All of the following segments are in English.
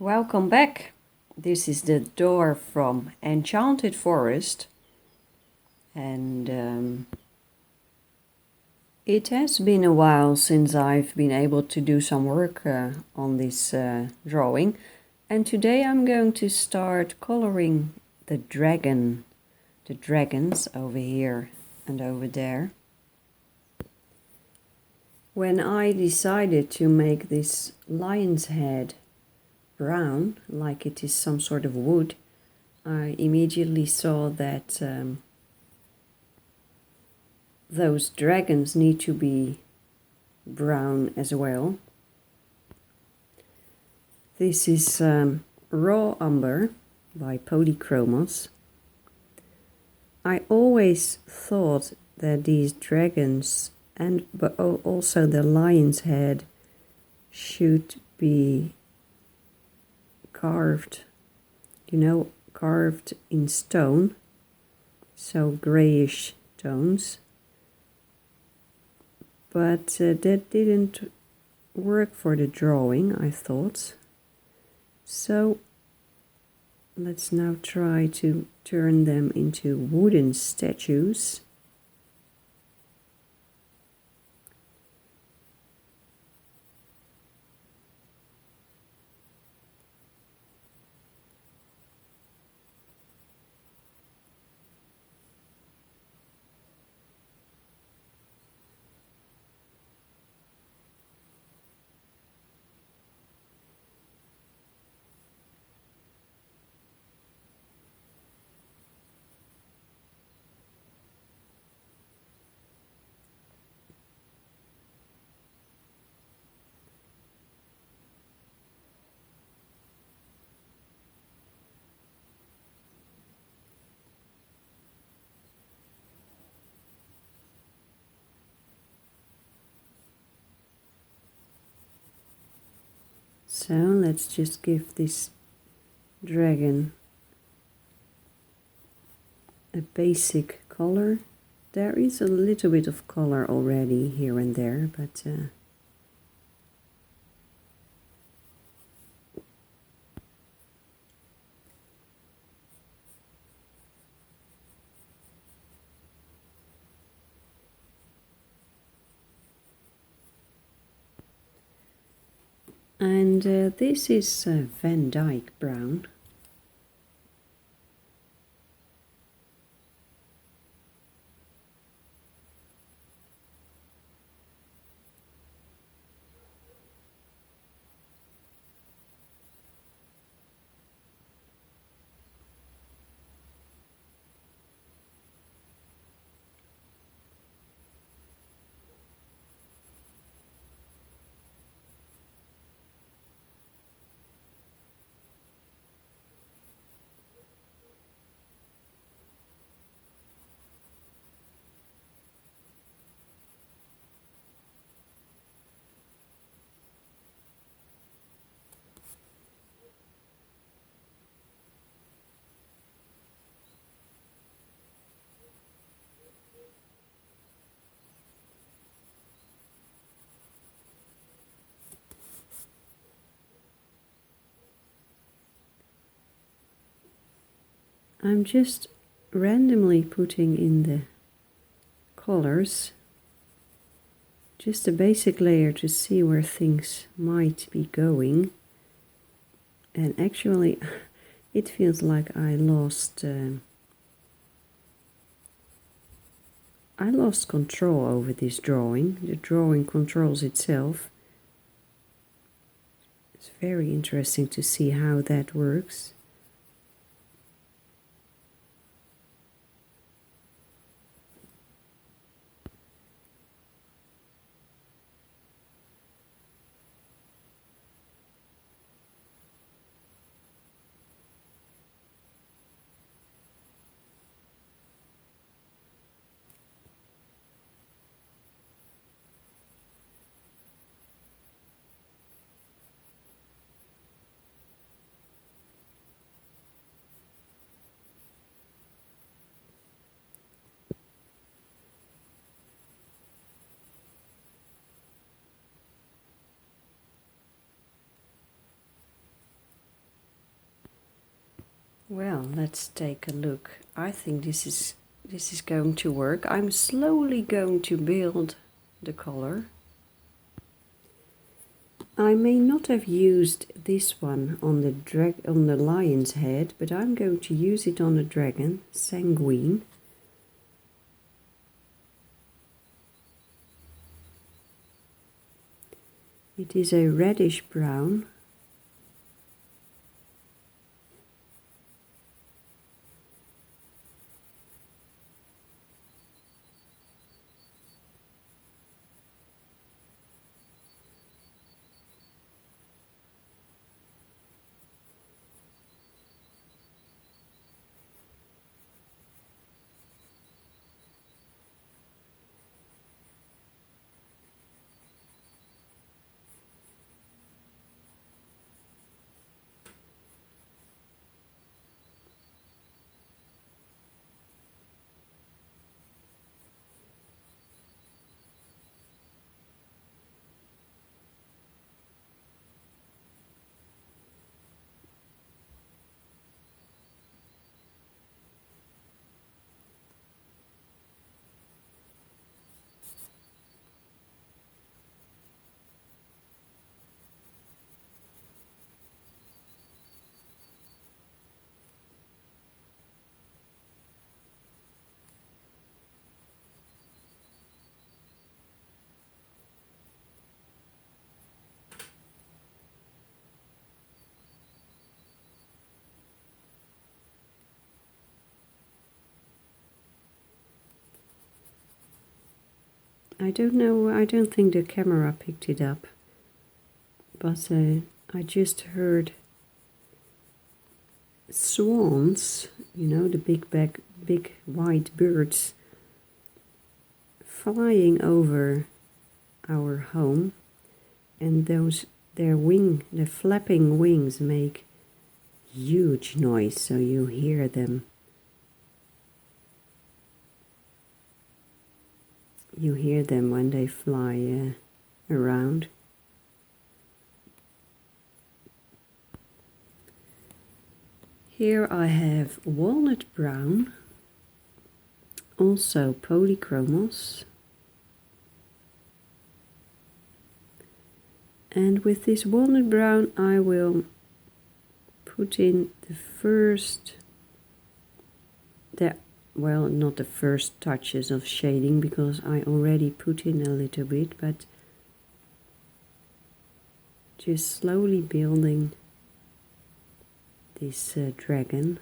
Welcome back. This is the door from Enchanted Forest, and it has been a while since I've been able to do some work on this drawing, and today I'm going to start coloring the dragons over here and over there. When I decided to make this lion's head brown, like it is some sort of wood, I immediately saw that those dragons need to be brown as well. This is Raw Umber by Polychromos. I always thought that these dragons but also the lion's head should be carved, carved in stone, so grayish tones. But that didn't work for the drawing, I thought. So let's now try to turn them into wooden statues. So let's just give this dragon a basic color. There is a little bit of color already here and there, but and this is Van Dyke brown. I'm just randomly putting in the colors, just a basic layer to see where things might be going. And actually it feels like I lost control over this drawing. The drawing controls itself. It's very interesting to see how that works. Well, let's take a look. I think this is going to work. I'm slowly going to build the color. I may not have used this one on the lion's head, but I'm going to use it on the dragon, sanguine. It is a reddish brown. I don't know, I don't think the camera picked it up, but I just heard swans, you know, the big white birds, flying over our home, and their flapping wings make huge noise, so you hear them. You hear them when they fly around. Here I have walnut brown, also polychromos. And with this walnut brown I will put in the first, well, not the first touches of shading, because I already put in a little bit, but just slowly building this dragon.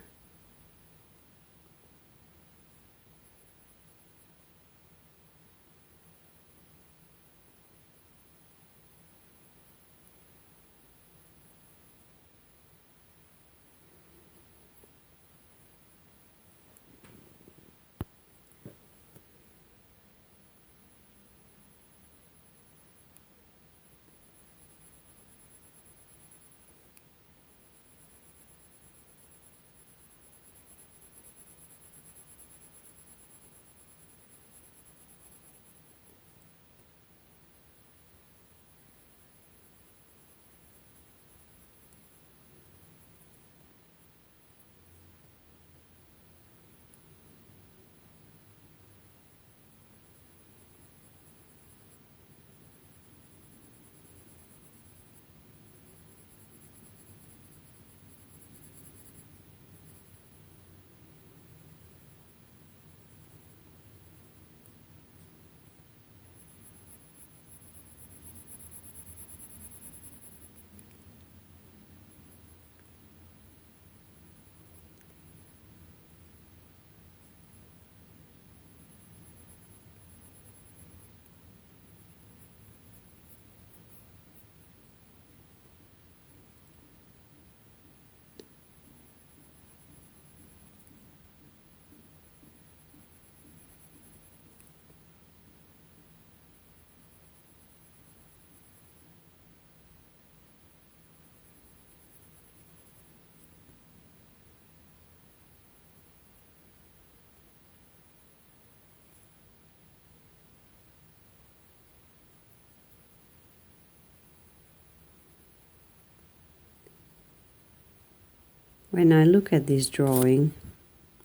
When I look at this drawing,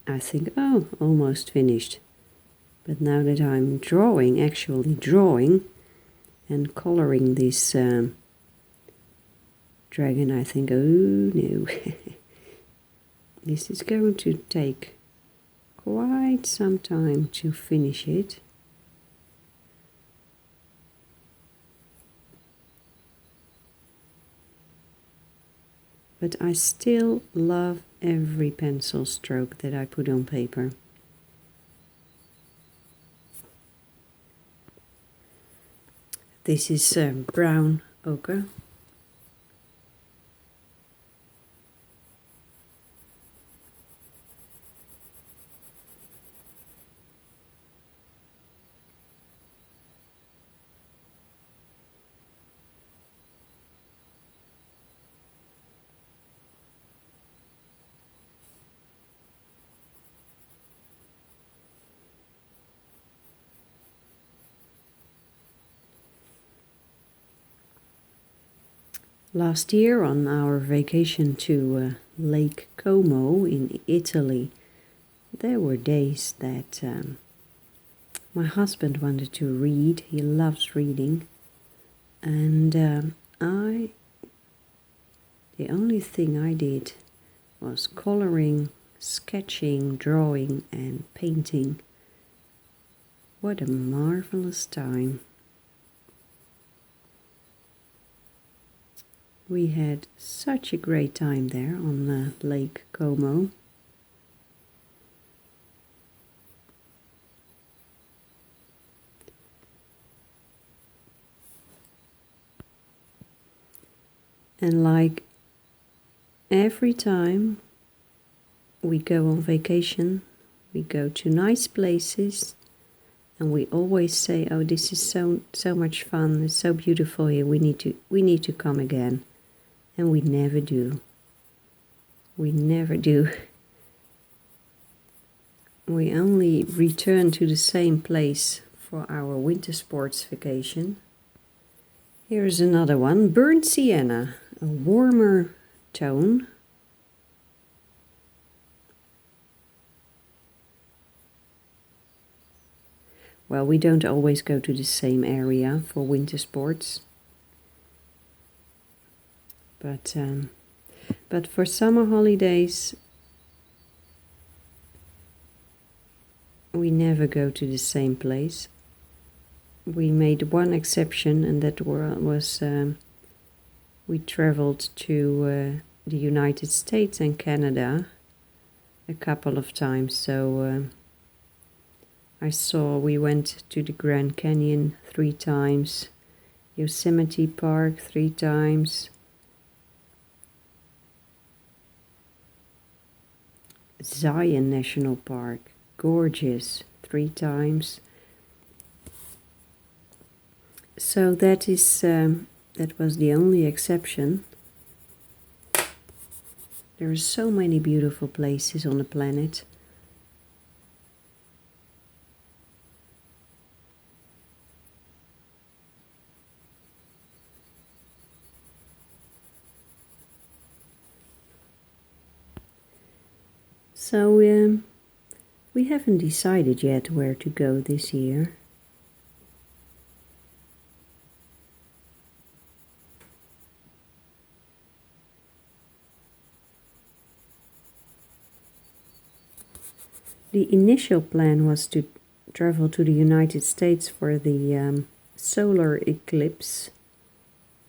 I think, oh, almost finished. But now that I'm drawing, actually drawing, and coloring this dragon, I think, oh no, this is going to take quite some time to finish it. But I still love every pencil stroke that I put on paper. This is brown ochre. Last year on our vacation to Lake Como in Italy, there were days that my husband wanted to read. He loves reading. And the only thing I did was coloring, sketching, drawing and painting. What a marvelous time. We had such a great time there on Lake Como. And like every time we go on vacation, we go to nice places, and we always say, oh, this is so much fun, it's so beautiful here, we need to come again. And we never do. We never do. We only return to the same place for our winter sports vacation. Here's another one, burnt sienna, a warmer tone. Well, we don't always go to the same area for winter sports. But for summer holidays, we never go to the same place. We made one exception, and that was we traveled to the United States and Canada a couple of times. So we went to the Grand Canyon 3 times, Yosemite Park 3 times, Zion National Park, gorgeous, 3 times. So that was the only exception. There are so many beautiful places on the planet. So we haven't decided yet where to go this year. The initial plan was to travel to the United States for the solar eclipse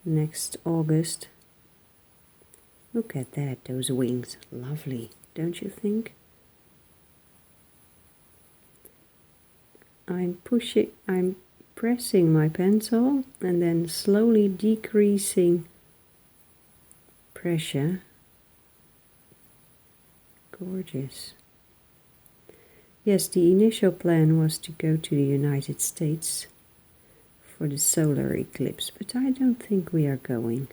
next August. Look at that, those wings, lovely, don't you think? I'm pressing my pencil and then slowly decreasing pressure. Gorgeous. Yes, the initial plan was to go to the United States for the solar eclipse, but I don't think we are going.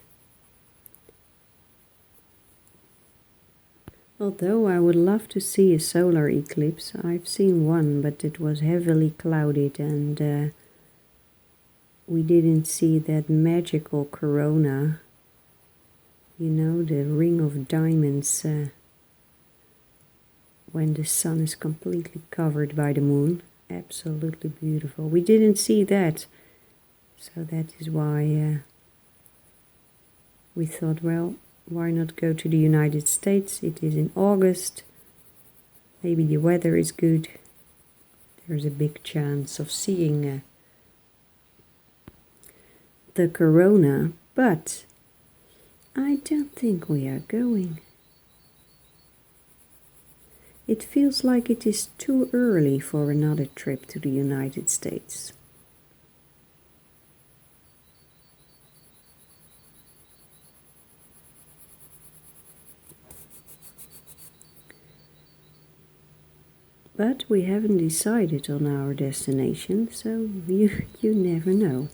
Although I would love to see a solar eclipse. I've seen one, but it was heavily clouded and we didn't see that magical corona, you know, the ring of diamonds when the sun is completely covered by the moon. Absolutely beautiful. We didn't see that, so that is why we thought, well, why not go to the United States? It is in August. Maybe the weather is good. There's a big chance of seeing the corona, but I don't think we are going. It feels like it is too early for another trip to the United States. But we haven't decided on our destination, so you never know.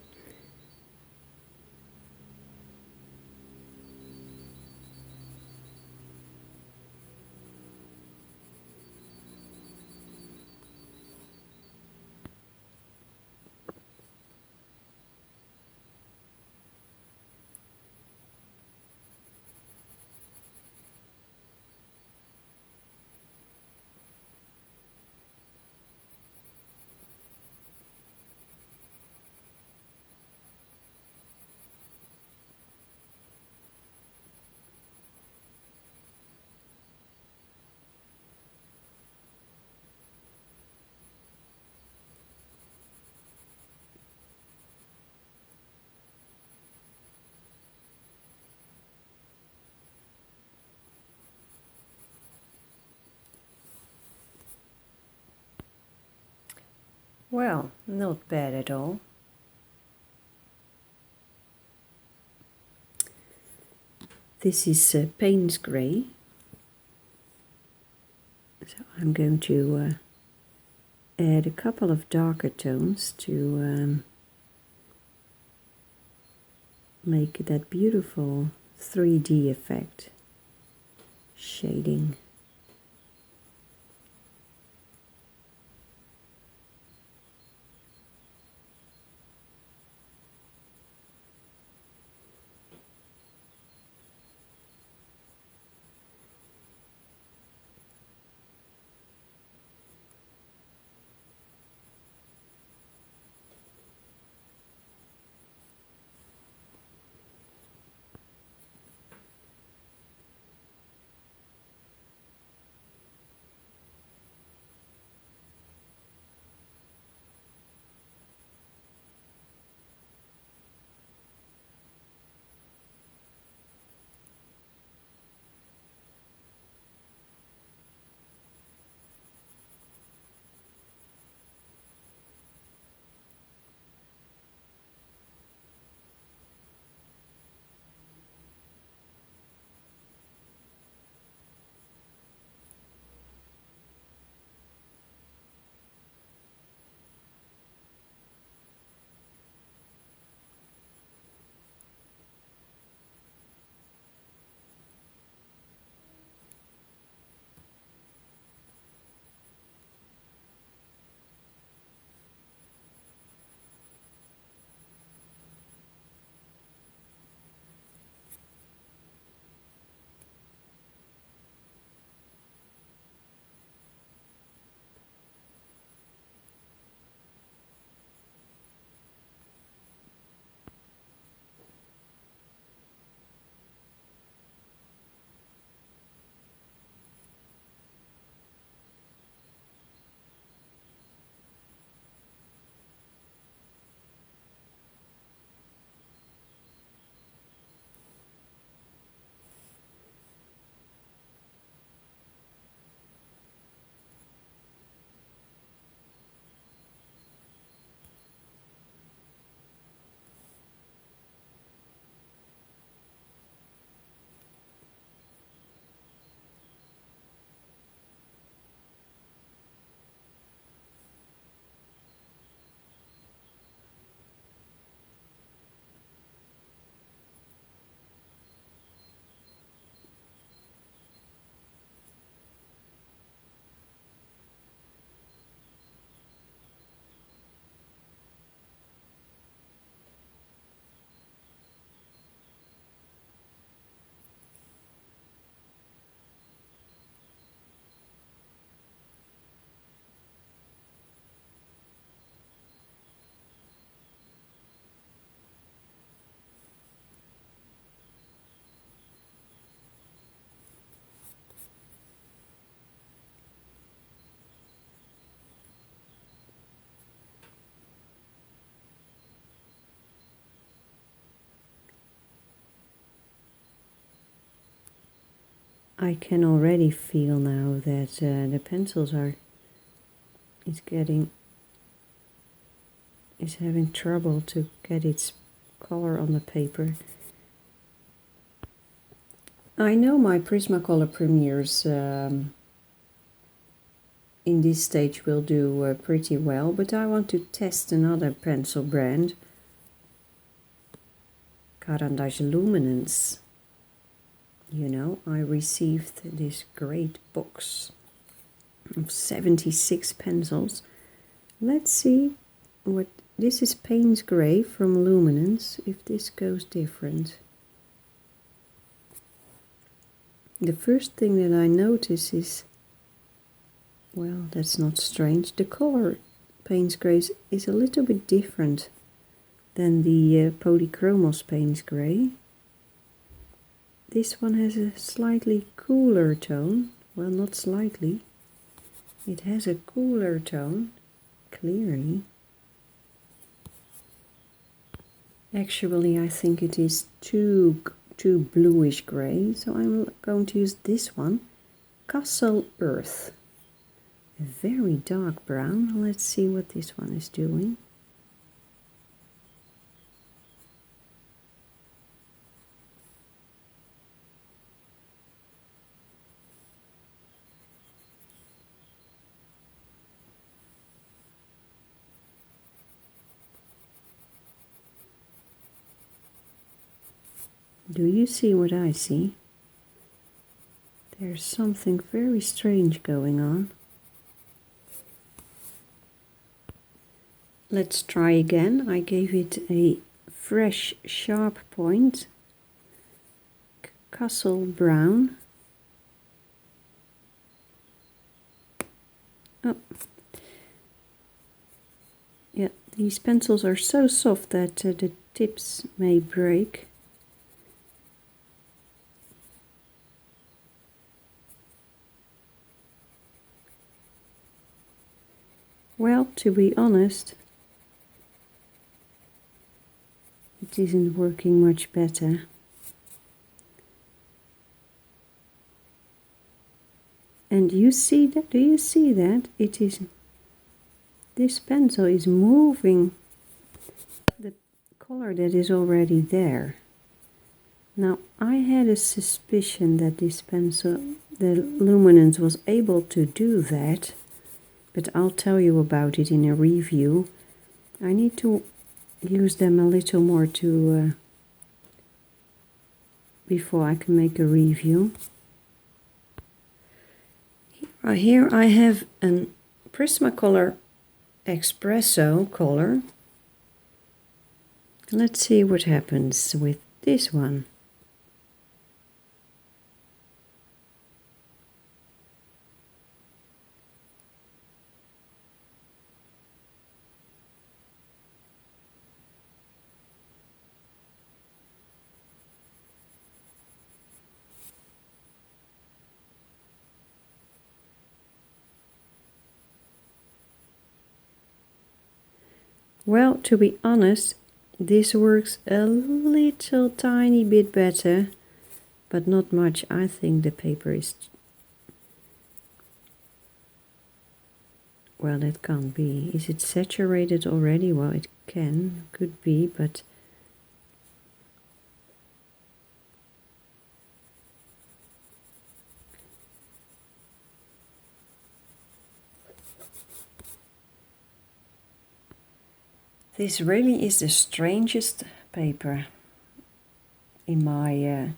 Well, not bad at all. This is Payne's Grey. So I'm going to add a couple of darker tones to make that beautiful 3D effect shading. I can already feel now that the pencils is having trouble to get its color on the paper. I know my Prismacolor premieres in this stage will do pretty well, but I want to test another pencil brand, Carandash Luminance. You know, I received this great box of 76 pencils. Let's see what this is. Payne's Gray from Luminance, if this goes different. The first thing that I notice is, well, that's not strange, the color Payne's Gray is a little bit different than the Polychromos Payne's Gray. This one has a slightly cooler tone. Well, not slightly. It has a cooler tone, clearly. Actually, I think it is too bluish gray, so I'm going to use this one, Castle Earth. A very dark brown. Let's see what this one is doing. Do you see what I see? There's something very strange going on. Let's try again. I gave it a fresh sharp point, Castle Brown. Oh, yeah, these pencils are so soft that the tips may break. Well, to be honest, it isn't working much better. And you see that? Do you see that? This pencil is moving the color that is already there. Now, I had a suspicion that this pencil, the Luminance, was able to do that, but I'll tell you about it in a review. I need to use them a little more to before I can make a review. Here I have a Prismacolor Espresso color. Let's see what happens with this one. Well, to be honest, this works a little tiny bit better, but not much. I think the paper is... Well, that can't be. Is it saturated already? Well, it could be, but... This really is the strangest paper in my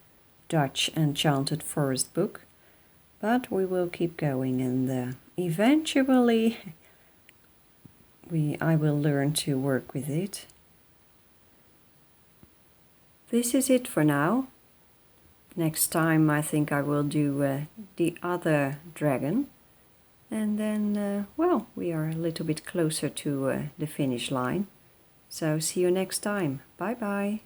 Dutch Enchanted Forest book, but we will keep going, and eventually I will learn to work with it. This is it for now. Next time I think I will do the other dragon, and then well, we are a little bit closer to the finish line. So see you next time. Bye bye.